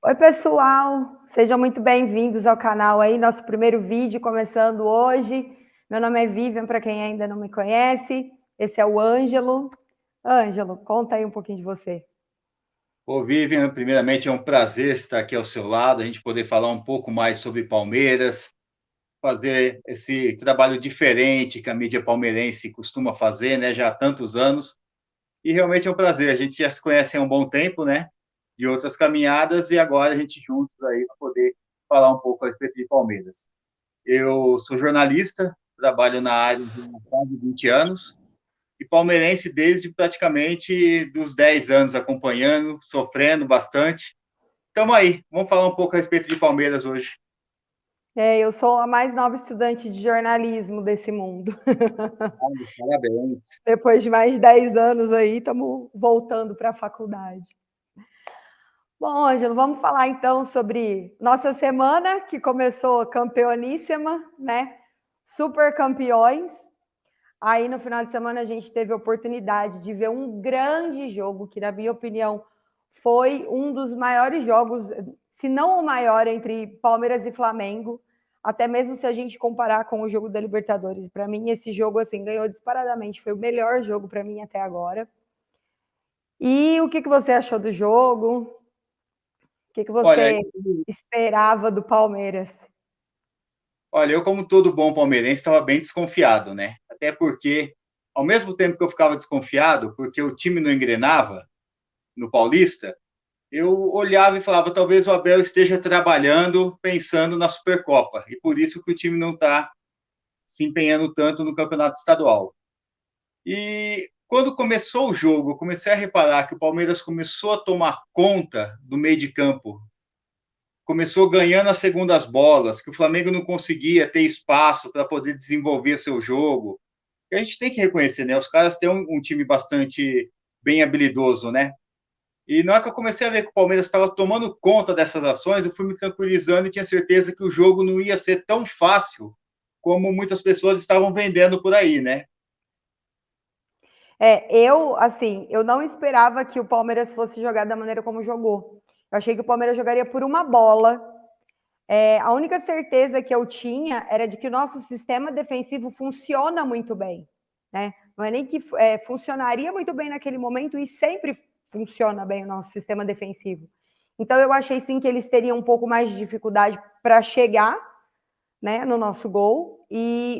Oi, pessoal, sejam muito bem-vindos ao canal aí, nosso primeiro vídeo começando hoje. Meu nome é Vivian, para quem ainda não me conhece, esse é o Ângelo. Ângelo, conta aí um pouquinho de você. Ô, Vivian, primeiramente é um prazer estar aqui ao seu lado, a gente poder falar um pouco mais sobre Palmeiras, fazer esse trabalho diferente que a mídia palmeirense costuma fazer, né, já há tantos anos. E realmente é um prazer, a gente já se conhece há um bom tempo, né, de outras caminhadas, e agora a gente juntos aí para poder falar um pouco a respeito de Palmeiras. Eu sou jornalista, trabalho na área há quase 20 anos, e palmeirense desde praticamente dos 10 anos acompanhando, sofrendo bastante. Estamos aí, vamos falar um pouco a respeito de Palmeiras hoje. Eu sou a mais nova estudante de jornalismo desse mundo. Parabéns. Depois de mais de 10 anos aí, estamos voltando para a faculdade. Bom, Ângelo, vamos falar então sobre nossa semana, que começou campeoníssima, né? Super campeões. Aí, no final de semana, a gente teve a oportunidade de ver um grande jogo, que, na minha opinião, foi um dos maiores jogos, se não o maior, entre Palmeiras e Flamengo, até mesmo se a gente comparar com o jogo da Libertadores. Para mim, esse jogo assim ganhou disparadamente, foi o melhor jogo para mim até agora. E o que você achou do jogo? O que Olha, você esperava do Palmeiras? olha, eu como todo bom palmeirense estava bem desconfiado, né? Até porque, ao mesmo tempo que eu ficava desconfiado, porque o time não engrenava no Paulista, eu olhava e falava, talvez o Abel esteja trabalhando, pensando na Supercopa, e por isso que o time não está se empenhando tanto no campeonato estadual. E quando começou o jogo, eu comecei a reparar que o Palmeiras começou a tomar conta do meio de campo, começou ganhando as segundas bolas, que o Flamengo não conseguia ter espaço para poder desenvolver seu jogo. E a gente tem que reconhecer, né? Os caras têm um time bastante bem habilidoso, né? E na hora que eu comecei a ver que o Palmeiras estava tomando conta dessas ações, eu fui me tranquilizando e tinha certeza que o jogo não ia ser tão fácil como muitas pessoas estavam vendendo por aí, né? Eu não esperava que o Palmeiras fosse jogar da maneira como jogou. Eu achei que o Palmeiras jogaria por uma bola. A única certeza que eu tinha era de que o nosso sistema defensivo funciona muito bem, né? Não é nem que funcionaria muito bem naquele momento e sempre funciona bem o nosso sistema defensivo. Então eu achei sim que eles teriam um pouco mais de dificuldade para chegar, né, no nosso gol.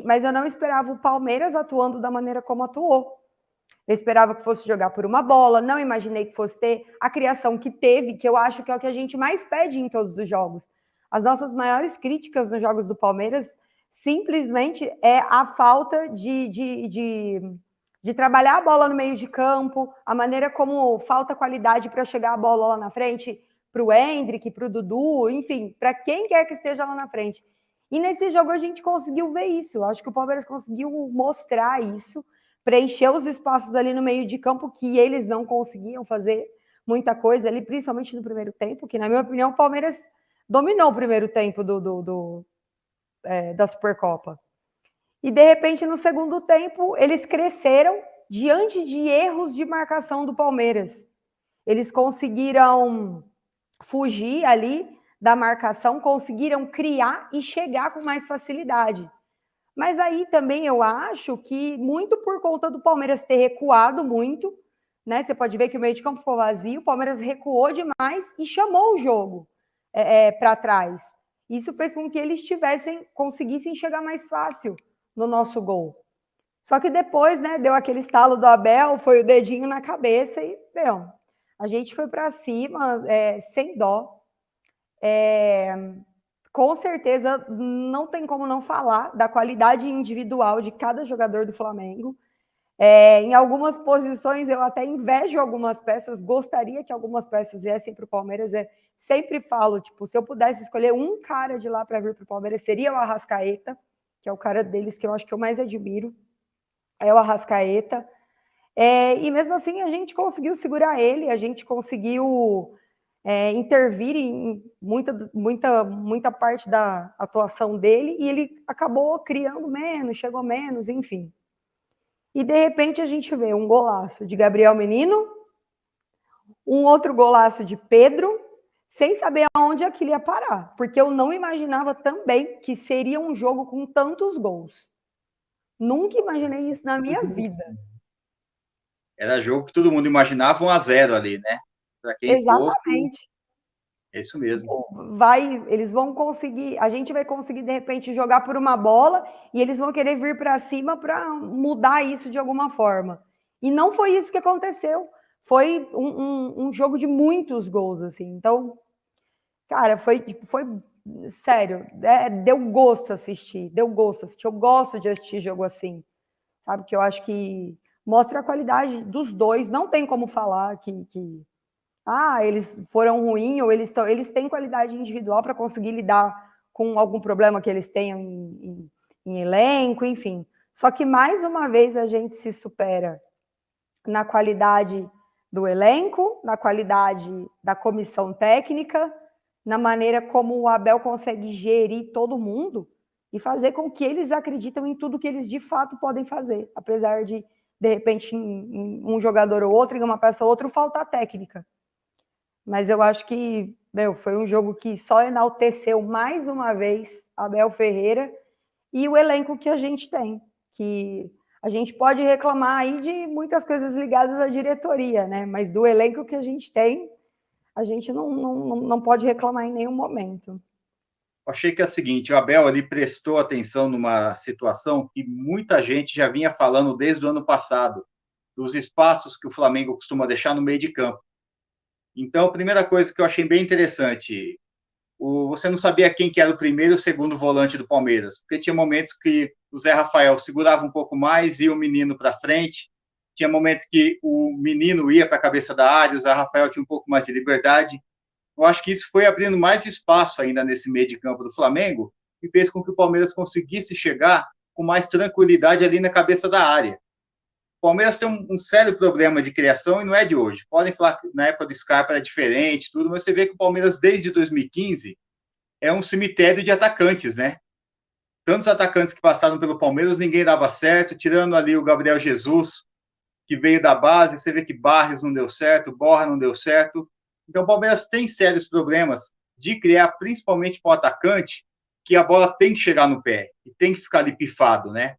Mas eu não esperava o Palmeiras atuando da maneira como atuou. Eu esperava que fosse jogar por uma bola, não imaginei que fosse ter a criação que teve, que eu acho que é o que a gente mais pede em todos os jogos. As nossas maiores críticas nos jogos do Palmeiras simplesmente é a falta de trabalhar a bola no meio de campo, a maneira como falta qualidade para chegar a bola lá na frente, para o Endrick, para o Dudu, enfim, para quem quer que esteja lá na frente. E nesse jogo a gente conseguiu ver isso. Eu acho que o Palmeiras conseguiu mostrar isso, preencher os espaços ali no meio de campo que eles não conseguiam fazer muita coisa ali, principalmente no primeiro tempo, que na minha opinião o Palmeiras dominou o primeiro tempo da Supercopa. E de repente no segundo tempo eles cresceram diante de erros de marcação do Palmeiras. Eles conseguiram fugir ali da marcação, conseguiram criar e chegar com mais facilidade. Mas aí também eu acho que muito por conta do Palmeiras ter recuado muito, né? Você pode ver que o meio de campo ficou vazio, o Palmeiras recuou demais e chamou o jogo para trás. Isso fez com que eles conseguissem chegar mais fácil no nosso gol. Só que depois, né, deu aquele estalo do Abel, foi o dedinho na cabeça e, meu, a gente foi para cima sem dó. Com certeza não tem como não falar da qualidade individual de cada jogador do Flamengo. Em algumas posições eu até invejo algumas peças, gostaria que algumas peças viessem para o Palmeiras. Sempre falo, tipo, se eu pudesse escolher um cara de lá para vir para o Palmeiras, seria o Arrascaeta, que é o cara deles que eu acho que eu mais admiro, é o Arrascaeta. E mesmo assim a gente conseguiu segurar ele, a gente conseguiu intervir em muita parte da atuação dele e ele acabou criando menos, chegou menos, enfim. E de repente a gente vê um golaço de Gabriel Menino, um outro golaço de Pedro, sem saber aonde aquilo ia parar, porque eu não imaginava também que seria um jogo com tantos gols. Nunca imaginei isso na minha vida. Era jogo que todo mundo imaginava 1-0 ali, né? Para quem fosse, Exatamente. é isso mesmo. Eles vão conseguir, a gente vai conseguir de repente jogar por uma bola e eles vão querer vir para cima para mudar isso de alguma forma. E não foi isso que aconteceu. Foi um jogo de muitos gols, assim. Então, cara, foi sério, deu gosto assistir, deu gosto assistir. Eu gosto de assistir jogo assim, sabe? Que eu acho que mostra a qualidade dos dois. Não tem como falar que eles foram ruins ou eles têm qualidade individual para conseguir lidar com algum problema que eles tenham em elenco, enfim. Só que mais uma vez a gente se supera na qualidade do elenco, na qualidade da comissão técnica, na maneira como o Abel consegue gerir todo mundo e fazer com que eles acreditem em tudo que eles de fato podem fazer, apesar de repente, em um jogador ou outro, em uma peça ou outra, faltar técnica. Mas eu acho que, foi um jogo que só enalteceu mais uma vez Abel Ferreira e o elenco que a gente tem, que a gente pode reclamar aí de muitas coisas ligadas à diretoria, né? Mas do elenco que a gente tem, a gente não pode reclamar em nenhum momento. Eu achei que é o seguinte, o Abel ali prestou atenção numa situação que muita gente já vinha falando desde o ano passado, dos espaços que o Flamengo costuma deixar no meio de campo. Então, a primeira coisa que eu achei bem interessante, você não sabia quem que era o primeiro e o segundo volante do Palmeiras, porque tinha momentos que o Zé Rafael segurava um pouco mais, ia o menino para frente, tinha momentos que o menino ia para a cabeça da área, o Zé Rafael tinha um pouco mais de liberdade. Eu acho que isso foi abrindo mais espaço ainda nesse meio de campo do Flamengo e fez com que o Palmeiras conseguisse chegar com mais tranquilidade ali na cabeça da área. O Palmeiras tem um sério problema de criação e não é de hoje. Podem falar que na época do Scarpa era diferente, tudo, mas você vê que o Palmeiras, desde 2015, é um cemitério de atacantes, né? Tantos atacantes que passaram pelo Palmeiras, ninguém dava certo, tirando ali o Gabriel Jesus, que veio da base, você vê que Barrios não deu certo, Borja não deu certo. Então o Palmeiras tem sérios problemas de criar, principalmente para o atacante, que a bola tem que chegar no pé, e tem que ficar ali pifado, né?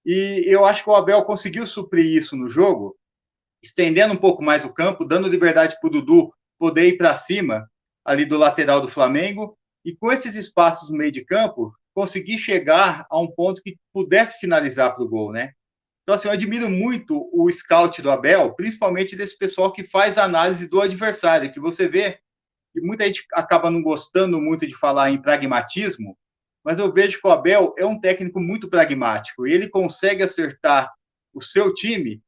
E eu acho que o Abel conseguiu suprir isso no jogo, estendendo um pouco mais o campo, dando liberdade para o Dudu poder ir para cima ali do lateral do Flamengo, e com esses espaços no meio de campo, conseguir chegar a um ponto que pudesse finalizar para o gol, né? Então, assim, eu admiro muito o scout do Abel, principalmente desse pessoal que faz a análise do adversário, que você vê, e muita gente acaba não gostando muito de falar em pragmatismo, mas eu vejo que o Abel é um técnico muito pragmático, e ele consegue acertar o seu time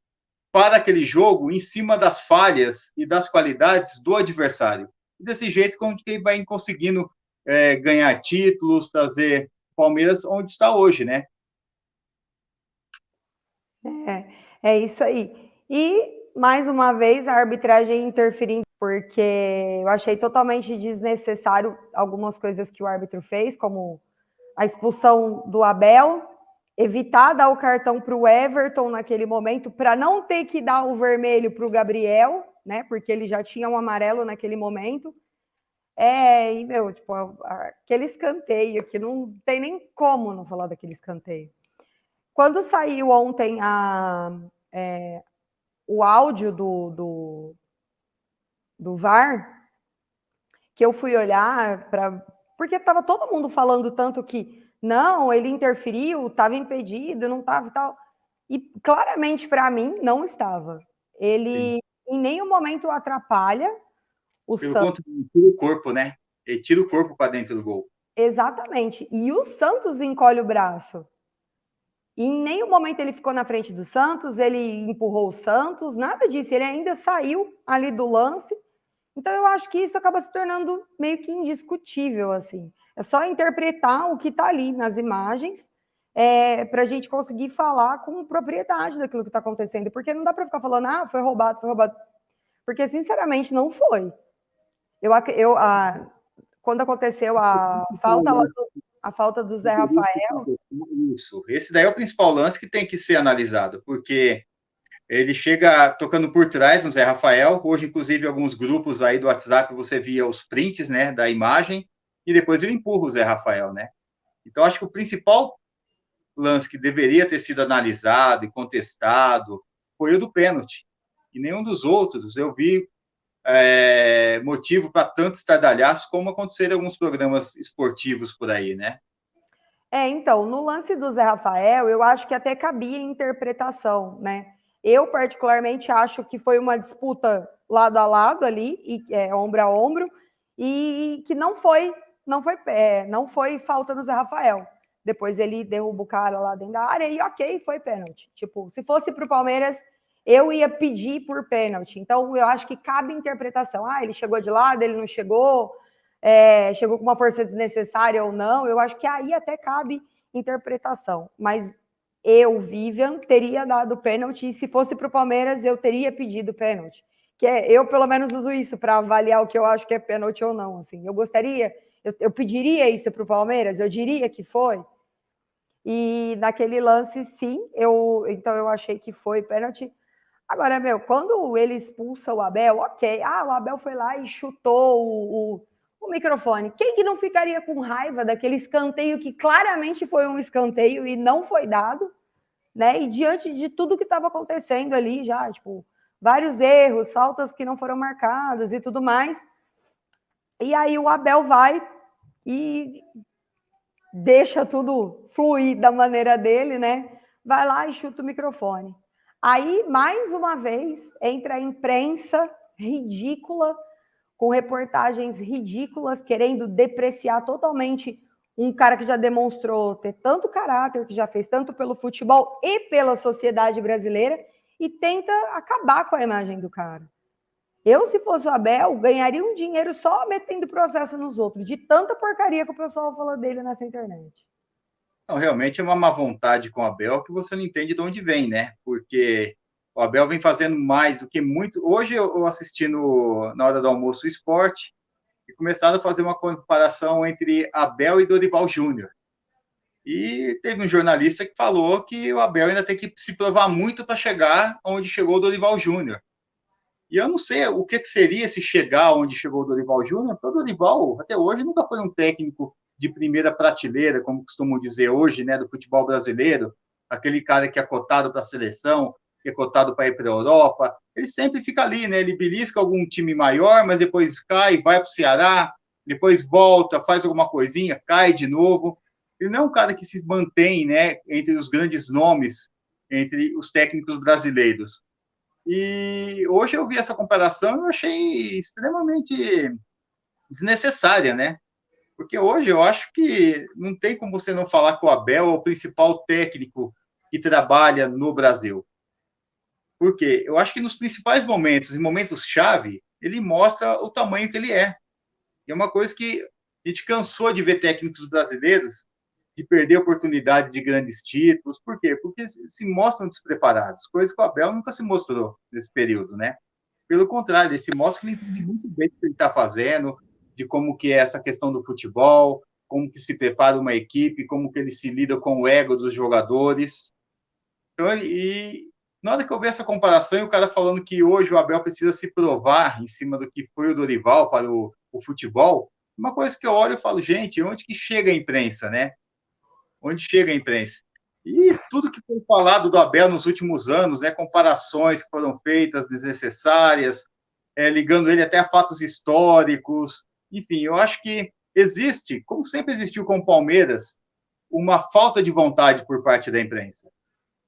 para aquele jogo em cima das falhas e das qualidades do adversário. E desse jeito, como que ele vai conseguindo ganhar títulos, trazer o Palmeiras onde está hoje, né? É isso aí. E, mais uma vez, a arbitragem interferindo, porque eu achei totalmente desnecessário algumas coisas que o árbitro fez, como a expulsão do Abel, evitar dar o cartão para o Everton naquele momento, para não ter que dar o vermelho para o Gabriel, né? Porque ele já tinha um amarelo naquele momento. E, tipo, aquele escanteio que não tem nem como não falar daquele escanteio. Quando saiu ontem o áudio do VAR, que eu fui olhar porque estava todo mundo falando tanto que não, ele interferiu, estava impedido, não estava e tal. E claramente, para mim, não estava. Ele Sim. Em nenhum momento atrapalha o Pelo Santos. contrário, ele tira o corpo, né? Ele tira o corpo para dentro do gol. Exatamente. E o Santos encolhe o braço. E em nenhum momento ele ficou na frente do Santos, ele empurrou o Santos, nada disso. Ele ainda saiu ali do lance. Então, eu acho que isso acaba se tornando meio que indiscutível, assim. É só interpretar o que está ali nas imagens para a gente conseguir falar com propriedade daquilo que está acontecendo. Porque não dá para ficar falando, foi roubado, foi roubado. Porque, sinceramente, não foi. Quando aconteceu a falta do Zé Rafael... Isso. Esse daí é o principal lance que tem que ser analisado, porque Ele chega tocando por trás no Zé Rafael. Hoje, inclusive, alguns grupos aí do WhatsApp você via os prints, né, da imagem, e depois ele empurra o Zé Rafael, né? Então, acho que o principal lance que deveria ter sido analisado e contestado foi o do pênalti. E nenhum dos outros eu vi motivo para tanto estardalhaço como aconteceram em alguns programas esportivos por aí, né? Então, no lance do Zé Rafael, eu acho que até cabia interpretação, né? Eu, particularmente, acho que foi uma disputa lado a lado ali, ombro a ombro, e que não foi falta do Zé Rafael. Depois ele derruba o cara lá dentro da área e ok, foi pênalti. Tipo, se fosse para o Palmeiras, eu ia pedir por pênalti. Então, eu acho que cabe interpretação. Ah, ele chegou de lado, ele não chegou, chegou com uma força desnecessária ou não, eu acho que aí até cabe interpretação. Mas eu, Vivian, teria dado pênalti, e se fosse para o Palmeiras, eu teria pedido pênalti. Eu, pelo menos, uso isso para avaliar o que eu acho que é pênalti ou não. Assim. Eu gostaria, eu pediria isso para o Palmeiras, eu diria que foi. E naquele lance, sim, então eu achei que foi pênalti. Agora, quando ele expulsa o Abel, ok. O Abel foi lá e chutou o microfone. Quem que não ficaria com raiva daquele escanteio que claramente foi um escanteio e não foi dado, né? E diante de tudo que estava acontecendo ali já, tipo, vários erros, faltas que não foram marcadas e tudo mais. E aí o Abel vai e deixa tudo fluir da maneira dele, né? Vai lá e chuta o microfone. Aí, mais uma vez, entra a imprensa ridícula, com reportagens ridículas, querendo depreciar totalmente um cara que já demonstrou ter tanto caráter, que já fez tanto pelo futebol e pela sociedade brasileira, e tenta acabar com a imagem do cara. Eu, se fosse o Abel, ganharia um dinheiro só metendo processo nos outros, de tanta porcaria que o pessoal fala dele nessa internet. Não, realmente é uma má vontade com o Abel que você não entende de onde vem, né? Porque o Abel vem fazendo mais do que muito. Hoje eu assisti na hora do almoço o esporte e começaram a fazer uma comparação entre Abel e Dorival Júnior. E teve um jornalista que falou que o Abel ainda tem que se provar muito para chegar onde chegou o Dorival Júnior. E eu não sei o que seria se chegar onde chegou o Dorival Júnior, porque o Dorival, até hoje, nunca foi um técnico de primeira prateleira, como costumam dizer hoje, né, do futebol brasileiro, aquele cara que é cotado para a seleção, que é cotado para ir para a Europa. Ele sempre fica ali, né? Ele belisca algum time maior, mas depois cai, vai para o Ceará, depois volta, faz alguma coisinha, cai de novo. Ele não é um cara que se mantém, né, entre os grandes nomes, entre os técnicos brasileiros. E hoje eu vi essa comparação e eu achei extremamente desnecessária, né? Porque hoje eu acho que não tem como você não falar que o Abel é o principal técnico que trabalha no Brasil. Porque eu acho que nos principais momentos, em momentos-chave, ele mostra o tamanho que ele é. E é uma coisa que a gente cansou de ver técnicos brasileiros de perder a oportunidade de grandes títulos. Por quê? Porque se mostram despreparados, coisa que o Abel nunca se mostrou nesse período, né? Pelo contrário, ele se mostra que ele entende muito bem o que ele está fazendo, de como que é essa questão do futebol, como que se prepara uma equipe, como que ele se lida com o ego dos jogadores. Então, e na hora que eu vi essa comparação e o cara falando que hoje o Abel precisa se provar em cima do que foi o Dorival para o futebol, uma coisa que eu olho e falo, gente, onde que chega a imprensa, né? Onde chega a imprensa? E tudo que foi falado do Abel nos últimos anos, né, comparações que foram feitas desnecessárias, ligando ele até a fatos históricos, enfim, eu acho que existe, como sempre existiu com o Palmeiras, uma falta de vontade por parte da imprensa.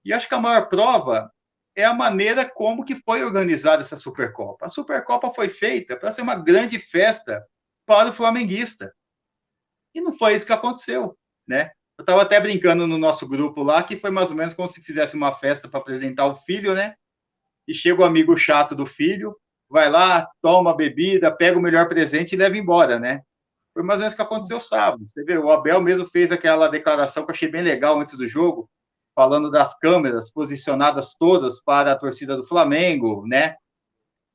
E acho que a maior prova é a maneira como que foi organizada essa Supercopa. A Supercopa foi feita para ser uma grande festa para o flamenguista. E não foi isso que aconteceu, né? Eu estava até brincando no nosso grupo lá, que foi mais ou menos como se fizesse uma festa para apresentar o filho, né? E chega o amigo chato do filho, vai lá, toma a bebida, pega o melhor presente e leva embora, né? Foi mais ou menos o que aconteceu sábado. Você vê, o Abel mesmo fez aquela declaração que eu achei bem legal antes do jogo, falando das câmeras posicionadas todas para a torcida do Flamengo, né?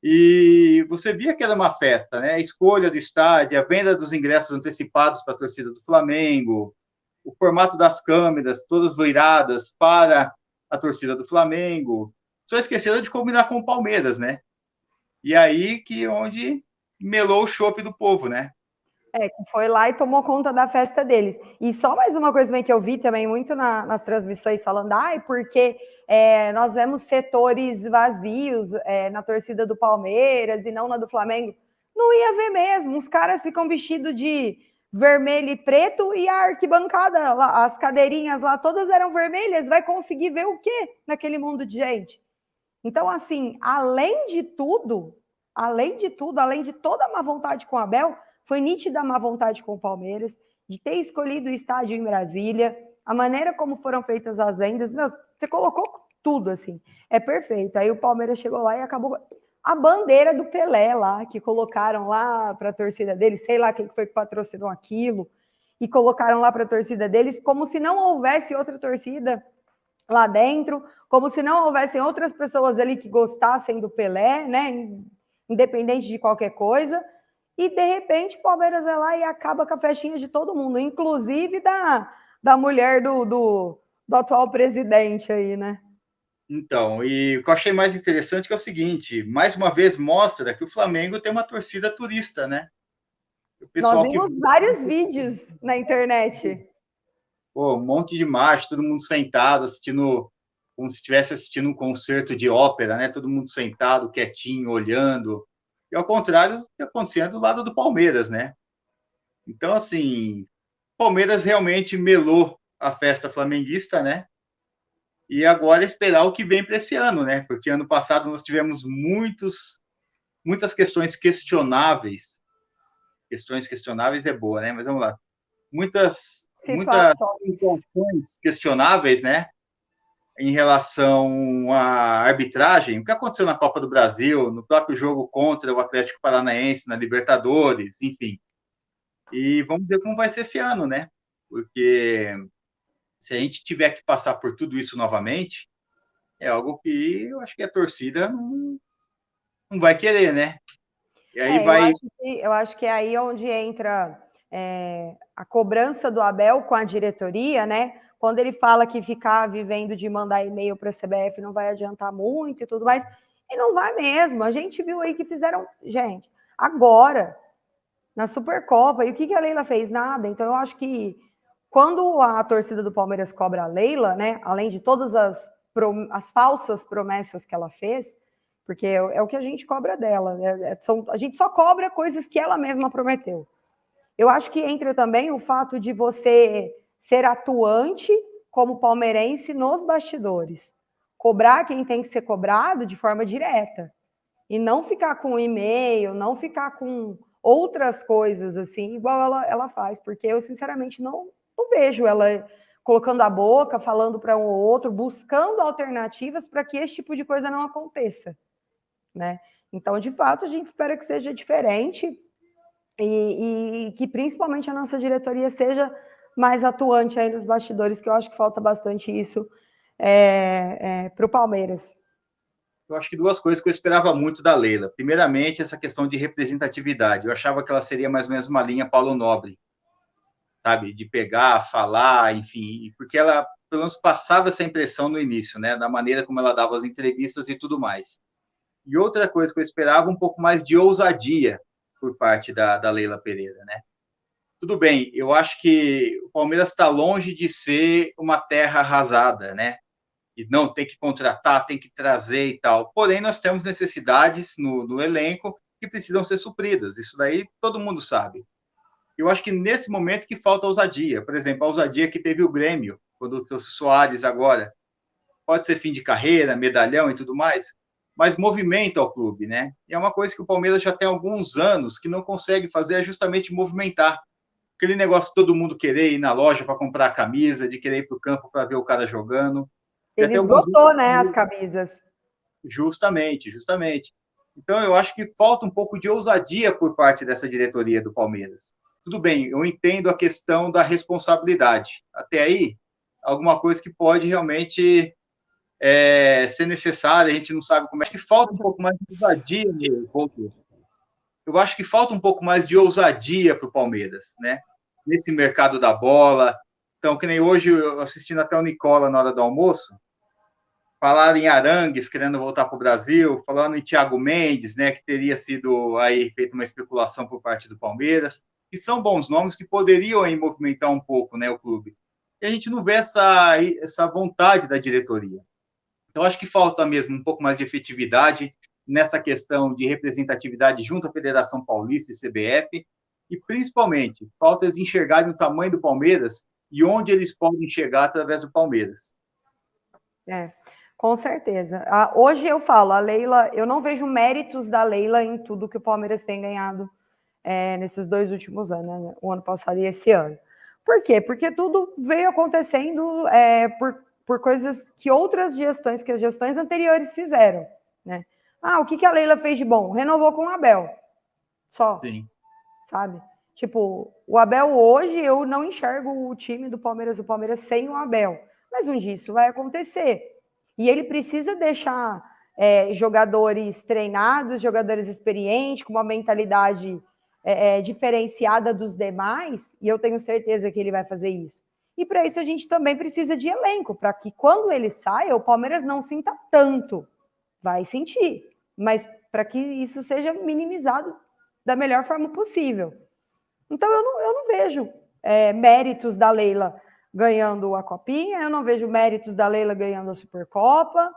E você via que era uma festa, né? A escolha do estádio, a venda dos ingressos antecipados para a torcida do Flamengo, o formato das câmeras, todas viradas para a torcida do Flamengo. só esqueceram de combinar com o Palmeiras, né? E aí que onde melou o chope do povo, né? Foi lá e tomou conta da festa deles. E só mais uma coisa também que eu vi também muito nas transmissões falando, porque nós vemos setores vazios na torcida do Palmeiras e não na do Flamengo. Não ia ver mesmo. Os caras ficam vestidos de vermelho e preto e a arquibancada, as cadeirinhas lá, todas eram vermelhas. Vai conseguir ver o quê naquele mundo de gente? Então, assim, além de tudo, além de toda a má vontade com o Abel, foi nítida a má vontade com o Palmeiras, de ter escolhido o estádio em Brasília, a maneira como foram feitas as vendas, meu, você colocou tudo, assim, é perfeito. Aí o Palmeiras chegou lá e acabou... A bandeira do Pelé lá, que colocaram lá para a torcida deles, sei lá quem foi que patrocinou aquilo, e colocaram lá para a torcida deles, como se não houvesse outra torcida lá dentro, como se não houvessem outras pessoas ali que gostassem do Pelé, né? Independente de qualquer coisa. E, de repente, o Palmeiras vai lá e acaba com a festinha de todo mundo, inclusive da mulher do atual presidente aí, né? Então, e o que eu achei mais interessante é o seguinte, mais uma vez mostra que o Flamengo tem uma torcida turista, né? O Nós pessoal que... vimos vários vídeos na internet. Pô, um monte de macho, todo mundo sentado, assistindo, como se estivesse assistindo um concerto de ópera, né? Todo mundo sentado, quietinho, olhando. E ao contrário do que acontecia do lado do Palmeiras, né? Então, assim, Palmeiras realmente melou a festa flamenguista, né? E agora esperar o que vem para esse ano, né? Porque ano passado nós tivemos muitas questões questionáveis. Questões questionáveis é boa, né? Mas vamos lá. Muitas Situações. situações questionáveis, né? Em relação à arbitragem, o que aconteceu na Copa do Brasil, no próprio jogo contra o Atlético Paranaense na Libertadores, enfim. E vamos ver como vai ser esse ano, né? Porque se a gente tiver que passar por tudo isso novamente, é algo que eu acho que a torcida não vai querer, né? E aí vai... Eu acho que é aí onde entra a cobrança do Abel com a diretoria, né? Quando ele fala que ficar vivendo de mandar e-mail para a CBF não vai adiantar muito e tudo mais, e não vai mesmo. A gente viu aí que fizeram, gente, agora, na Supercopa, e o que a Leila fez? Nada. Então, eu acho que quando a torcida do Palmeiras cobra a Leila, né? Além de todas as falsas promessas que ela fez, porque é o que a gente cobra dela, né? A gente só cobra coisas que ela mesma prometeu. Eu acho que entra também o fato de você ser atuante como palmeirense nos bastidores. Cobrar quem tem que ser cobrado de forma direta. E não ficar com e-mail, não ficar com outras coisas assim, igual ela faz, porque eu, sinceramente, não vejo ela colocando a boca, falando para um ou outro, buscando alternativas para que esse tipo de coisa não aconteça, né? Então, de fato, a gente espera que seja diferente e que principalmente a nossa diretoria seja mais atuante aí nos bastidores, que eu acho que falta bastante isso para o Palmeiras. Eu acho que duas coisas que eu esperava muito da Leila. Primeiramente, essa questão de representatividade. Eu achava que ela seria mais ou menos uma linha Paulo Nobre, sabe? De pegar, falar, enfim, porque ela, pelo menos, passava essa impressão no início, né? Da maneira como ela dava as entrevistas e tudo mais. E outra coisa que eu esperava, um pouco mais de ousadia por parte da Leila Pereira, né? Tudo bem, eu acho que o Palmeiras está longe de ser uma terra arrasada, né? E não tem que contratar, tem que trazer e tal. Porém, nós temos necessidades no elenco que precisam ser supridas. Isso daí todo mundo sabe. Eu acho que nesse momento que falta ousadia. Por exemplo, a ousadia que teve o Grêmio, quando trouxe o Soares agora. Pode ser fim de carreira, medalhão e tudo mais, mas movimenta o clube, né? E é uma coisa que o Palmeiras já tem alguns anos que não consegue fazer, é justamente movimentar. Aquele negócio de todo mundo querer ir na loja para comprar a camisa, de querer ir para o campo para ver o cara jogando. Ele esgotou, né, as camisas. Justamente. Então, eu acho que falta um pouco de ousadia por parte dessa diretoria do Palmeiras. Tudo bem, eu entendo a questão da responsabilidade. Até aí, alguma coisa que pode realmente ser necessária, a gente não sabe como é. Que falta um pouco mais de ousadia, eu acho que falta um pouco mais de ousadia para o Palmeiras, né? Nesse mercado da bola. Então, que nem hoje, eu assistindo até o Nicola na hora do almoço, falaram em Arangues querendo voltar para o Brasil, falando em Thiago Mendes, né, que teria sido aí feita uma especulação por parte do Palmeiras, que são bons nomes que poderiam aí movimentar um pouco, né, o clube. E a gente não vê essa vontade da diretoria. Então, acho que falta mesmo um pouco mais de efetividade nessa questão de representatividade junto à Federação Paulista e CBF, e principalmente, falta eles enxergarem o tamanho do Palmeiras e onde eles podem chegar através do Palmeiras. É, com certeza. Hoje eu falo, a Leila, eu não vejo méritos da Leila em tudo que o Palmeiras tem ganhado nesses 2 últimos anos, né? O ano passado e esse ano. Por quê? Porque tudo veio acontecendo por coisas que outras gestões, que as gestões anteriores fizeram, né? O que a Leila fez de bom? Renovou com o Abel. Só. Sim. Sabe? Tipo, o Abel hoje, eu não enxergo o time do Palmeiras sem o Abel. Mas um dia isso vai acontecer. E ele precisa deixar jogadores treinados, jogadores experientes, com uma mentalidade diferenciada dos demais, e eu tenho certeza que ele vai fazer isso. E para isso a gente também precisa de elenco, para que quando ele saia, o Palmeiras não sinta tanto. Vai sentir, mas para que isso seja minimizado da melhor forma possível. Então, eu não vejo méritos da Leila ganhando a Copinha, eu não vejo méritos da Leila ganhando a Supercopa.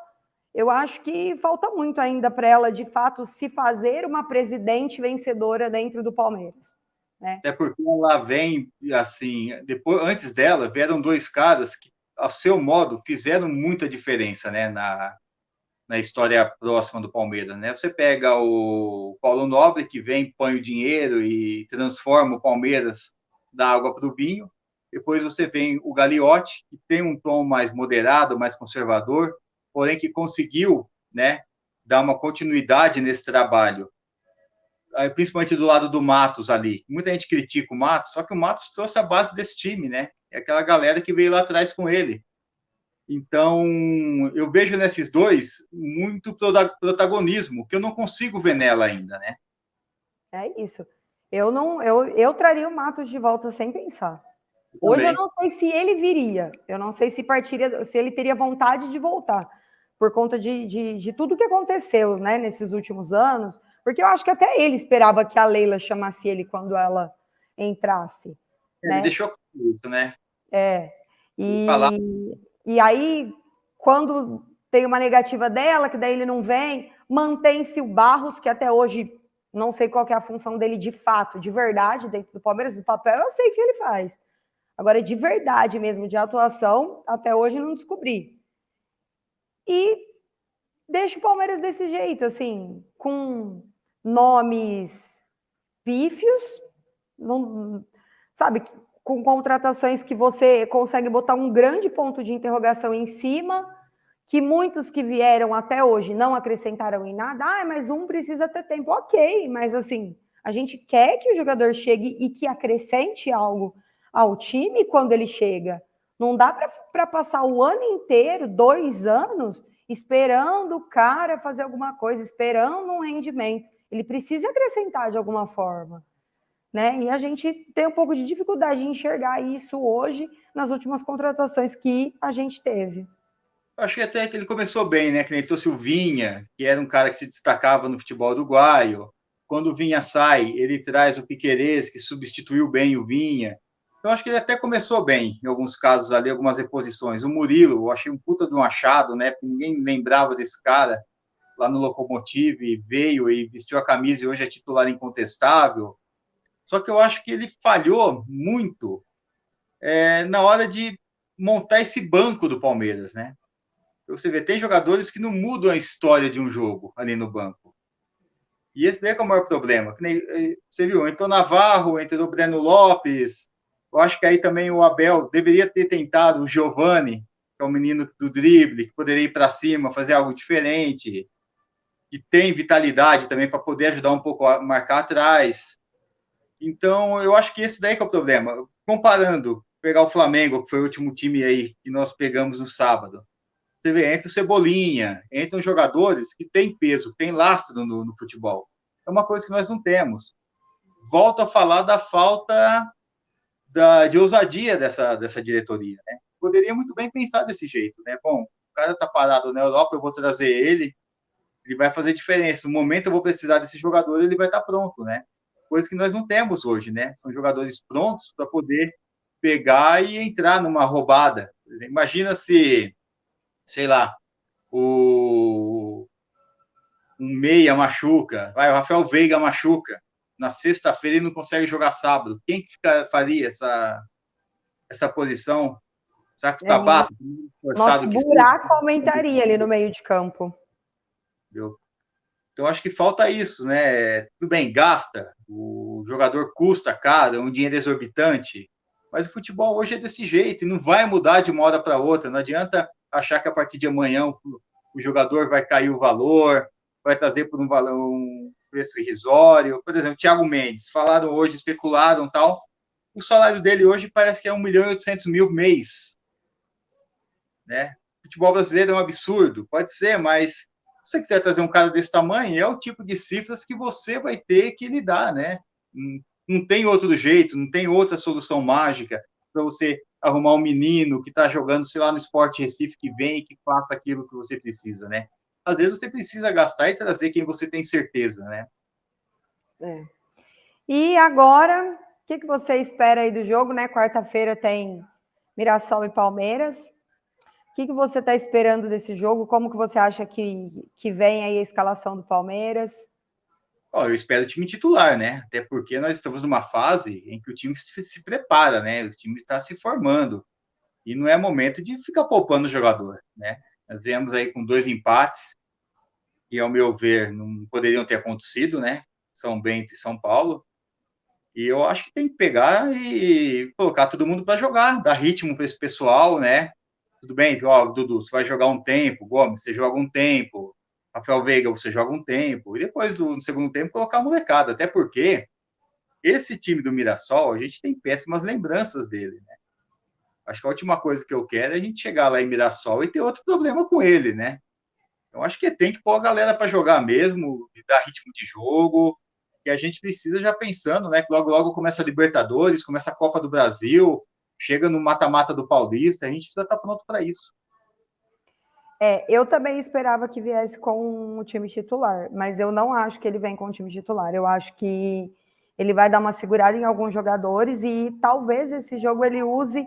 Eu acho que falta muito ainda para ela, de fato, se fazer uma presidente vencedora dentro do Palmeiras. Né? Até porque ela vem, assim, depois, antes dela, vieram 2 caras que, ao seu modo, fizeram muita diferença, né, na história próxima do Palmeiras, né? Você pega o Paulo Nobre, que vem, põe o dinheiro e transforma o Palmeiras da água para o vinho. Depois você tem o Gagliotti, que tem um tom mais moderado, mais conservador, porém que conseguiu, né, dar uma continuidade nesse trabalho. Principalmente do lado do Matos ali. Muita gente critica o Matos, só que o Matos trouxe a base desse time, né? É aquela galera que veio lá atrás com ele. Então, eu vejo nesses dois muito protagonismo, que eu não consigo ver nela ainda, né? É isso. Eu traria o Matos de volta sem pensar. Hoje eu não sei se ele viria, eu não sei se ele teria vontade de voltar, por conta de tudo que aconteceu, né, nesses últimos anos, porque eu acho que até ele esperava que a Leila chamasse ele quando ela entrasse. Ele né? deixou isso, né? E aí, quando tem uma negativa dela, que daí ele não vem, mantém-se o Barros, que até hoje não sei qual que é a função dele de fato, de verdade, dentro do Palmeiras, do papel, eu sei que ele faz. Agora, de verdade mesmo, de atuação, até hoje não descobri. E deixa o Palmeiras desse jeito, assim, com nomes pífios, não, sabe, com contratações que você consegue botar um grande ponto de interrogação em cima, que muitos que vieram até hoje não acrescentaram em nada. Mas um precisa ter tempo. Ok, mas assim, a gente quer que o jogador chegue e que acrescente algo ao time quando ele chega. Não dá para passar o ano inteiro, 2 anos, esperando o cara fazer alguma coisa, esperando um rendimento. Ele precisa acrescentar de alguma forma. Né? E a gente tem um pouco de dificuldade de enxergar isso hoje nas últimas contratações que a gente teve. Eu achei até que ele começou bem, né? Que ele trouxe o Vinha, que era um cara que se destacava no futebol uruguaio. Quando o Vinha sai, ele traz o Piquerez, que substituiu bem o Vinha. Eu acho que ele até começou bem, em alguns casos ali, algumas reposições. O Murilo, eu achei um puta de um achado, né? Porque ninguém lembrava desse cara lá no Lokomotiv, veio e vestiu a camisa e hoje é titular incontestável. Só que eu acho que ele falhou muito na hora de montar esse banco do Palmeiras, né? Você vê, tem jogadores que não mudam a história de um jogo ali no banco. E esse daí é o maior problema. Você viu, entrou Navarro, entrou o Breno Lopes. Eu acho que aí também o Abel deveria ter tentado o Giovani, que é o menino do drible, que poderia ir para cima, fazer algo diferente, que tem vitalidade também para poder ajudar um pouco a marcar atrás. Então, eu acho que esse daí que é o problema. Comparando, pegar o Flamengo, que foi o último time aí que nós pegamos no sábado. Você vê, entra o Cebolinha, entram jogadores que têm peso, têm lastro no futebol. É uma coisa que nós não temos. Volto a falar da falta de ousadia dessa diretoria. Né? Poderia muito bem pensar desse jeito. Né? Bom, o cara tá parado na Europa, eu vou trazer ele vai fazer diferença. No momento eu vou precisar desse jogador, ele vai estar pronto, né? Coisa que nós não temos hoje, né? São jogadores prontos para poder pegar e entrar numa roubada. Imagina se, sei lá, o um meia machuca, vai, o Rafael Veiga machuca, na sexta-feira ele não consegue jogar sábado. Quem que faria essa posição? Será que o Tabata, nosso buraco aumentaria ali no meio de campo. Entendeu? Então, acho que falta isso, né? Tudo bem, gasta, o jogador custa caro, é um dinheiro exorbitante, mas o futebol hoje é desse jeito e não vai mudar de uma hora para outra. Não adianta achar que a partir de amanhã o jogador vai cair o valor, vai trazer por um valor, um preço irrisório. Por exemplo, Thiago Mendes, falaram hoje, especularam tal. O salário dele hoje parece que é 1.800.000 mês. Né? O futebol brasileiro é um absurdo, pode ser, mas se você quiser trazer um cara desse tamanho, é o tipo de cifras que você vai ter que lidar, né? Não tem outro jeito, não tem outra solução mágica para você arrumar um menino que está jogando, sei lá, no Sport Recife, que vem e que faça aquilo que você precisa, né? Às vezes você precisa gastar e trazer quem você tem certeza, né? É. E agora, o que você espera aí do jogo, né? Quarta-feira tem Mirassol e Palmeiras. O que você está esperando desse jogo? Como que você acha que vem aí a escalação do Palmeiras? Eu espero o time titular, né? Até porque nós estamos numa fase em que o time se prepara, né? O time está se formando. E não é momento de ficar poupando o jogador, né? Nós viemos aí com 2 empates, que, ao meu ver, não poderiam ter acontecido, né? São Bento e São Paulo. E eu acho que tem que pegar e colocar todo mundo para jogar, dar ritmo para esse pessoal, né? Tudo bem, ó, Dudu, você vai jogar um tempo, Gomes, você joga um tempo, Rafael Veiga, você joga um tempo, e depois no segundo tempo colocar a molecada, até porque esse time do Mirassol, a gente tem péssimas lembranças dele, né? Acho que a última coisa que eu quero é a gente chegar lá em Mirassol e ter outro problema com ele, né? Então, acho que tem que pôr a galera para jogar mesmo, e dar ritmo de jogo, que a gente precisa já pensando, né? Que logo, logo começa a Libertadores, começa a Copa do Brasil, chega no mata-mata do Paulista, a gente precisa estar pronto para isso. Eu também esperava que viesse com o time titular, mas eu não acho que ele vem com o time titular. Eu acho que ele vai dar uma segurada em alguns jogadores e talvez esse jogo ele use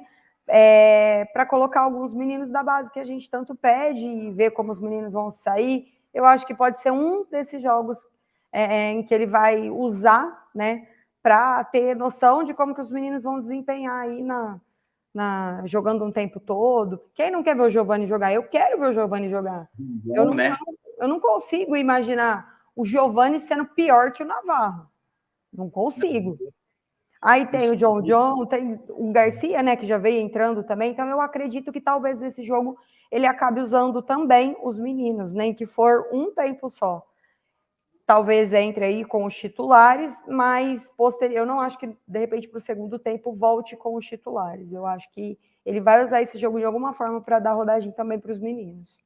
para colocar alguns meninos da base que a gente tanto pede e ver como os meninos vão sair. Eu acho que pode ser um desses jogos em que ele vai usar, né, para ter noção de como que os meninos vão desempenhar aí jogando um tempo todo. Quem não quer ver o Giovani jogar? Eu quero ver o Giovani jogar. Bom, Eu não consigo imaginar o Giovani sendo pior que o Navarro. Não consigo. Aí tem o John, tem o Garcia, né, que já veio entrando também. Então eu acredito que talvez nesse jogo ele acabe usando também os meninos, nem que for um tempo só. Talvez entre aí com os titulares, mas eu não acho que, de repente, para o segundo tempo, volte com os titulares. Eu acho que ele vai usar esse jogo de alguma forma para dar rodagem também para os meninos.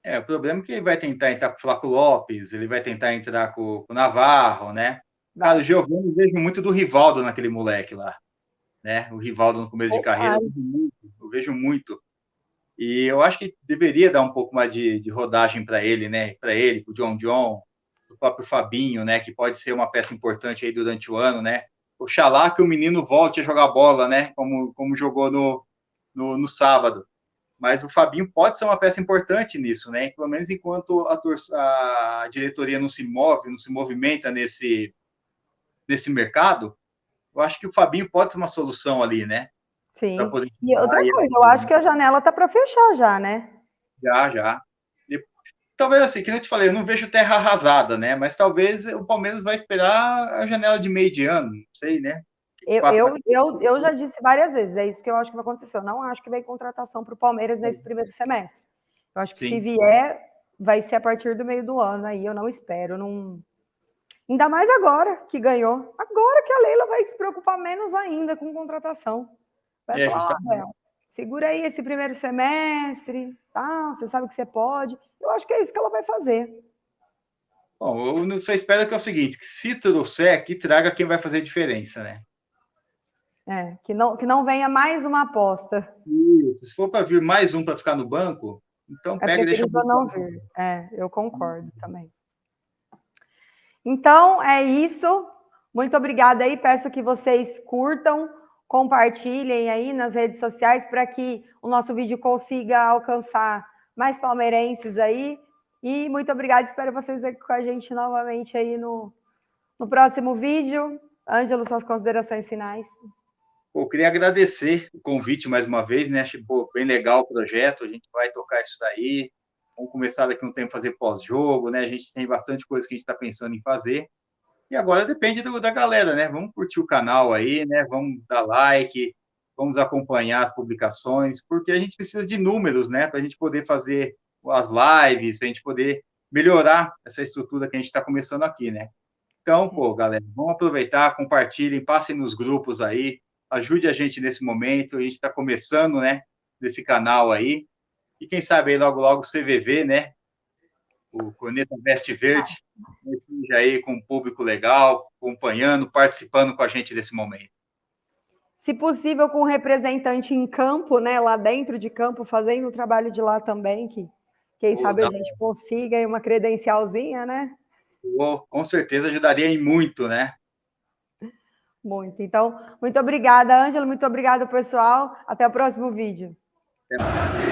O problema é que ele vai tentar entrar com o Flaco Lopes, ele vai tentar entrar com o Navarro, né? Cara, o Giovani, eu vejo muito do Rivaldo naquele moleque lá, né? O Rivaldo no começo de carreira, eu vejo muito. E eu acho que deveria dar um pouco mais de rodagem para ele, né? Para ele, para o John, o próprio Fabinho, né? Que pode ser uma peça importante aí durante o ano, né? Oxalá que o menino volte a jogar bola, né? Como jogou no sábado. Mas o Fabinho pode ser uma peça importante nisso, né? Pelo menos enquanto a diretoria não se move, não se movimenta nesse mercado, eu acho que o Fabinho pode ser uma solução ali, né? Sim. E outra coisa, eu acho que a janela tá para fechar já, né? Já. E, talvez assim, que eu te falei, eu não vejo terra arrasada, né? Mas talvez o Palmeiras vai esperar a janela de meio de ano, não sei, né? Eu já disse várias vezes, é isso que eu acho que vai acontecer. Eu não acho que vem contratação para o Palmeiras nesse primeiro semestre. Eu acho que se vier, vai ser a partir do meio do ano. Aí eu não espero. Não... Ainda mais agora que ganhou. Agora que a Leila vai se preocupar menos ainda com contratação. Vai falar, segura aí esse primeiro semestre, tá? Você sabe que você pode. Eu acho que é isso que ela vai fazer. Bom, eu só espero que é o seguinte, que se trouxer, que traga quem vai fazer diferença, né? Que não venha mais uma aposta. Isso, se for para vir mais um para ficar no banco, Então, É pega e deixa preferível não ver. Eu concordo também. Então, é isso. Muito obrigada aí. Peço que vocês curtam, compartilhem aí nas redes sociais para que o nosso vídeo consiga alcançar mais palmeirenses aí. E muito obrigada. Espero vocês aqui com a gente novamente aí no próximo vídeo. Ângelo, suas considerações finais. Eu queria agradecer o convite mais uma vez, né? Achei bem legal o projeto. A gente vai tocar isso daí. Vamos começar daqui a um tempo a fazer pós-jogo, né? A gente tem bastante coisa que a gente está pensando em fazer. E agora depende da galera, né? Vamos curtir o canal aí, né? Vamos dar like, vamos acompanhar as publicações, porque a gente precisa de números, né? Para a gente poder fazer as lives, para a gente poder melhorar essa estrutura que a gente está começando aqui, né? Então, galera, vamos aproveitar, compartilhem, passem nos grupos aí, ajude a gente nesse momento. A gente está começando, né? Nesse canal aí. E quem sabe aí logo, logo o CVV, né? O Corneta Veste Verde, esteja aí com um público legal, acompanhando, participando com a gente desse momento. Se possível, com um representante em campo, né, lá dentro de campo, fazendo o trabalho de lá também, que quem sabe a gente consiga aí uma credencialzinha, né? Com certeza ajudaria em muito, né? Muito. Então, muito obrigada, Ângelo, muito obrigada, pessoal. Até o próximo vídeo. Até mais.